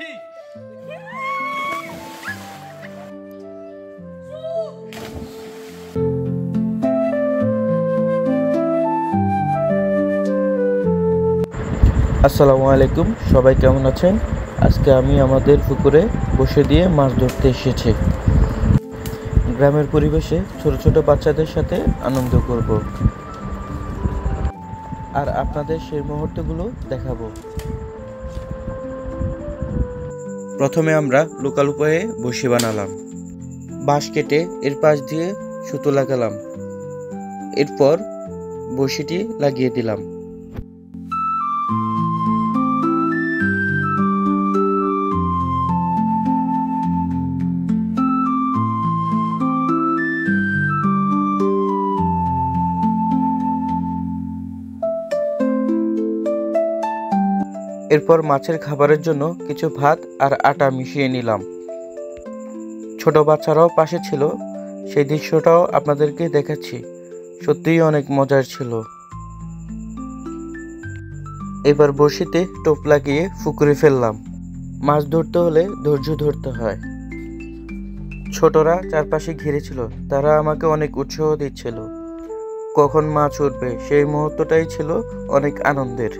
আসসালামু আলাইকুম, সবাই কেমন আছেন? আজকে আমি আমাদের পুকুরে বসে দিয়ে মাছ ধরতে এসেছি। গ্রামের পরিবেশে ছোট ছোট বাচ্চাদের সাথে আনন্দ করব আর আপনাদের সেই মুহূর্তগুলো দেখাবো। প্রথমে আমরা লোকাল উপায়ে বসি বানালাম। বাঁশ কেটে এর পাশ দিয়ে সুতো লাগালাম। এরপর বসিটি লাগিয়ে দিলাম। এরপর মাছের খাবারের জন্য কিছু ভাত আর আটা মিশিয়ে নিলাম। ছোট বাচ্চারাও পাশে ছিল, সেই দৃশ্যটাও আপনাদেরকে দেখাচ্ছি। সত্যিই অনেক মজার ছিল। এবার বড়শিতে টোপ লাগিয়ে পুকুরে ফেললাম। মাছ ধরতে হলে ধৈর্য ধরতে হয়। ছোটরা চারপাশে ঘিরেছিল, তারা আমাকে অনেক উৎসাহ দিচ্ছিল। কখন মাছ উঠবে সেই মুহূর্তটাই ছিল অনেক আনন্দের।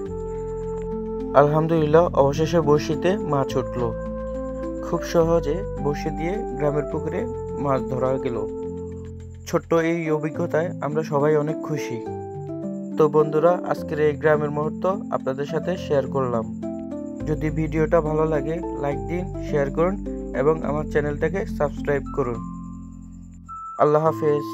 আলহামদুলিল্লাহ, অবশেষে বড়শিতে মাছ উঠল। খুব সহজে বড়শি দিয়ে গ্রামের পুকুরে মাছ ধরা গেল। ছোট্ট এই অভিজ্ঞতায় আমরা সবাই অনেক খুশি। তো বন্ধুরা, আজকের এই গ্রামের মুহূর্ত আপনাদের সাথে শেয়ার করলাম। যদি ভিডিওটা ভালো লাগে লাইক দিন, শেয়ার করুন এবং আমার চ্যানেলটাকে সাবস্ক্রাইব করুন। আল্লাহ হাফেজ।